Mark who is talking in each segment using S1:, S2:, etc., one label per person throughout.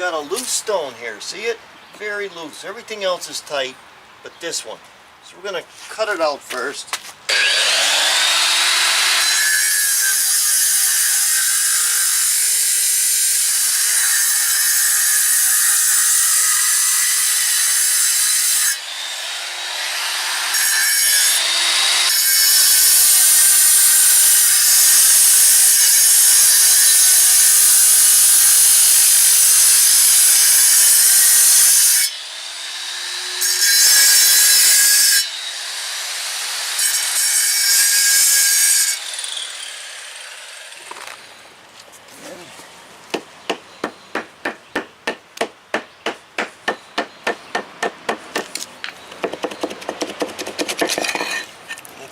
S1: got a loose stone here. See it? Very loose. Everything else is tight, but this one. So we're going to cut it out first.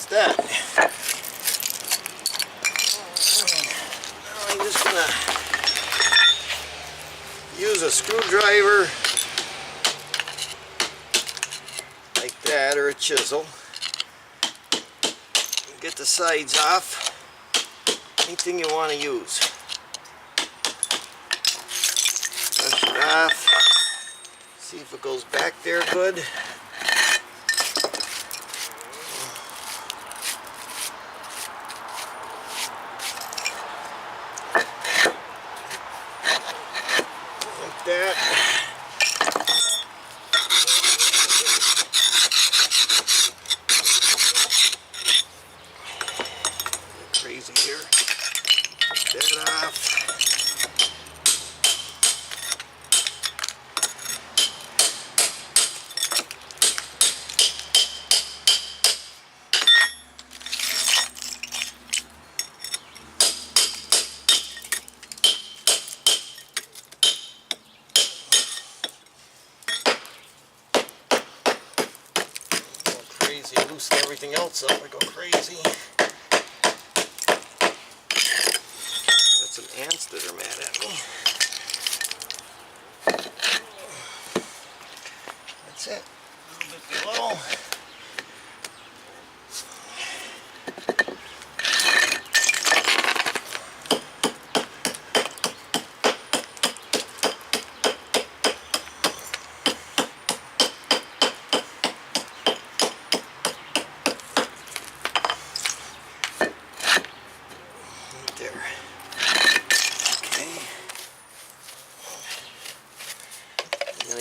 S1: That. Now I'm just gonna use a screwdriver like that, or a chisel. Get the sides off. Anything you want to use. Brush it off. See if it goes back there good. That. Crazy here. Get that off. Loosen everything else up. I go crazy. Got some ants that are mad at me. That's it. A little bit below.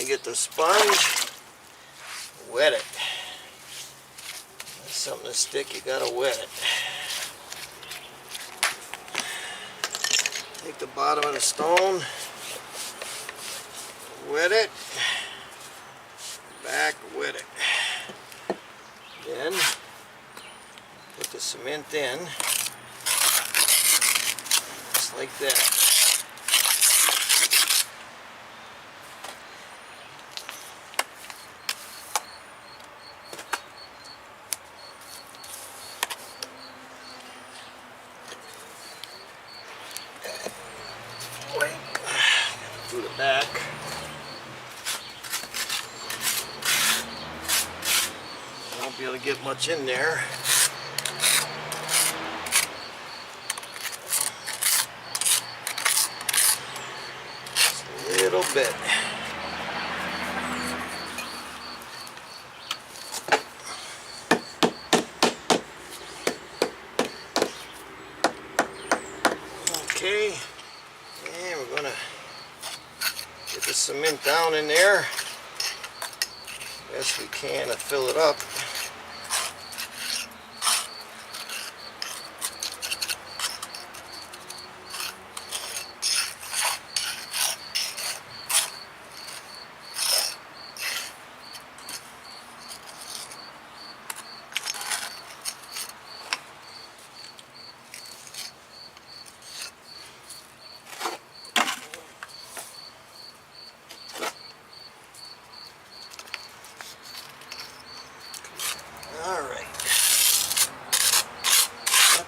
S1: Get the sponge, wet it. That's something to stick, you gotta wet it. Take the bottom of the stone, wet it, back, wet it. Then put the cement in, just like that. Do the back. I won't be able to get much in there. Just a little bit. Okay, and we're gonna get the cement down in there best we can to fill it up.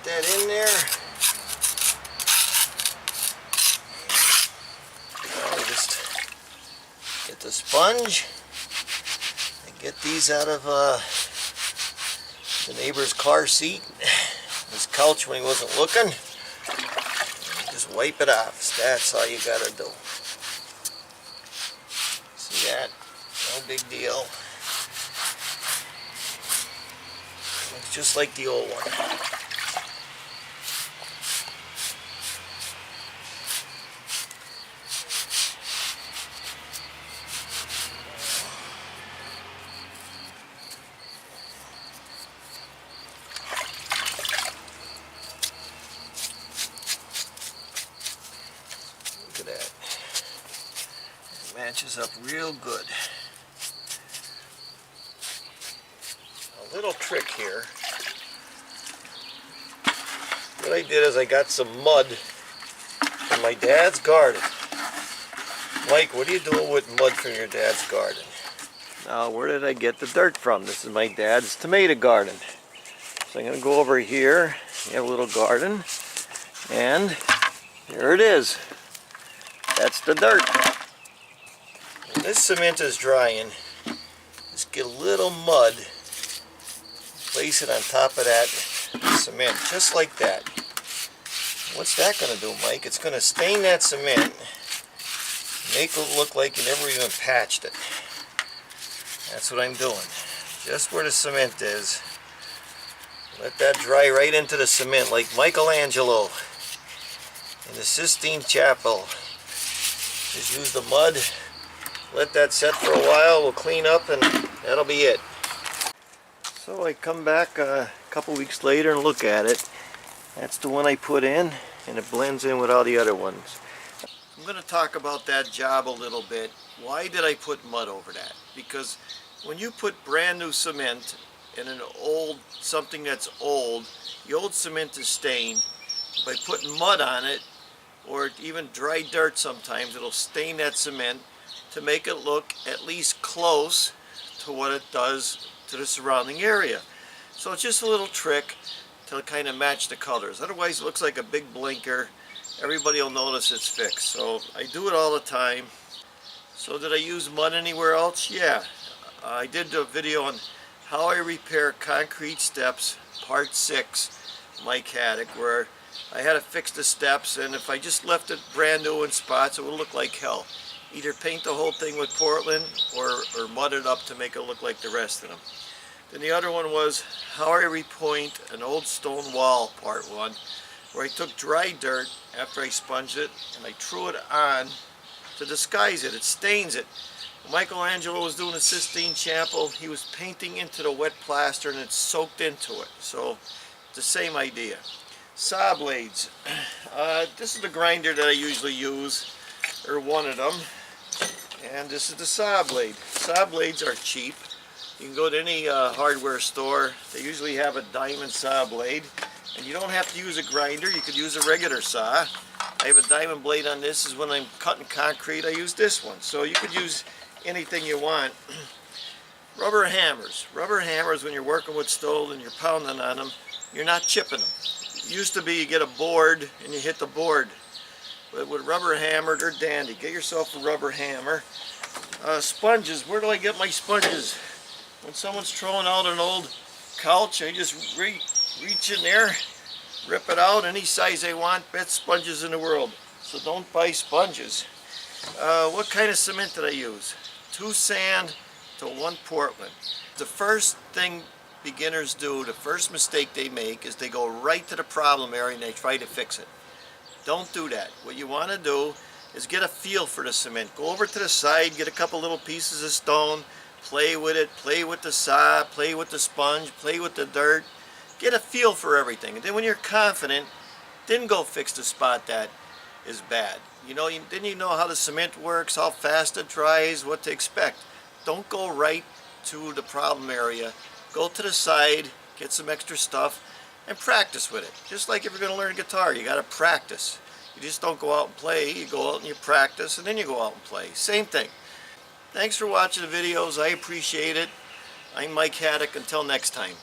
S1: That in there. I'll just get the sponge and get these out of the neighbor's car seat, his couch when he wasn't looking. Just wipe it off. That's all you gotta do. that. No big deal. It's just like the old one. Look at that. It matches up real good. A little trick here. What I did is I got some mud from my dad's garden. Mike, what are you doing with mud from your dad's garden? Now, where did I get the dirt from? This is my dad's tomato garden. So I'm going to go over here. You have a little garden. And here it is. That's the dirt. When this cement is drying, just get a little mud. Place it on top of that cement, just like that. What's that going to do, Mike? It's going to stain that cement, make it look like you never even patched it. That's what I'm doing. Just where the cement is. Let that dry right into the cement like Michelangelo in the Sistine Chapel. Just use the mud, let that set for a while, we'll clean up, and that'll be it. So I come back a couple weeks later and look at it. That's the one I put in, and it blends in with all the other ones. I'm going to talk about that job a little bit. Why did I put mud over that? Because when you put brand new cement in something that's old, the old cement is stained. By putting mud on it, or even dry dirt sometimes, it'll stain that cement to make it look at least close to what it does to the surrounding area. So it's just a little trick to kind of match the colors. Otherwise it looks like a big blinker. Everybody will notice it's fixed. So I do it all the time. So did I use mud anywhere else? Yeah. I did a video on how I repair concrete steps, part 6, Mike Haduck, where I had to fix the steps, and if I just left it brand new in spots, it would look like hell. Either paint the whole thing with Portland or mud it up to make it look like the rest of them. Then the other one was how I repoint an old stone wall, part 1, where I took dry dirt after I sponged it and I threw it on to disguise it. It stains it. When Michelangelo was doing the Sistine Chapel, he was painting into the wet plaster and it soaked into it. So it's the same idea. Saw blades. This is the grinder that I usually use, or one of them. And this is the saw blade. Saw blades are cheap. You can go to any hardware store. They usually have a diamond saw blade. And you don't have to use a grinder. You could use a regular saw. I have a diamond blade on this. Is when I'm cutting concrete, I use this one. So you could use anything you want. Rubber hammers. Rubber hammers, when you're working with stone and you're pounding on them, you're not chipping them. It used to be you get a board and you hit the board. But with rubber hammer, they're dandy. Get yourself a rubber hammer. Sponges. Where do I get my sponges? When someone's throwing out an old couch, I just reach in there, rip it out any size I want. Best sponges in the world. So don't buy sponges. What kind of cement did I use? 2 sand to 1 Portland. The first thing beginners do, the first mistake they make, is they go right to the problem area and they try to fix it. Don't do that. What you want to do is get a feel for the cement. Go over to the side, get a couple little pieces of stone, play with it, play with the saw, play with the sponge, play with the dirt. Get a feel for everything. And then when you're confident, then go fix the spot that is bad. Then you know how the cement works, how fast it dries, what to expect. Don't go right to the problem area. Go to the side, get some extra stuff, and practice with it. Just like if you're going to learn guitar, you got to practice. You just don't go out and play. You go out and you practice, and then you go out and play. Same thing. Thanks for watching the videos. I appreciate it. I'm Mike Haduck. Until next time.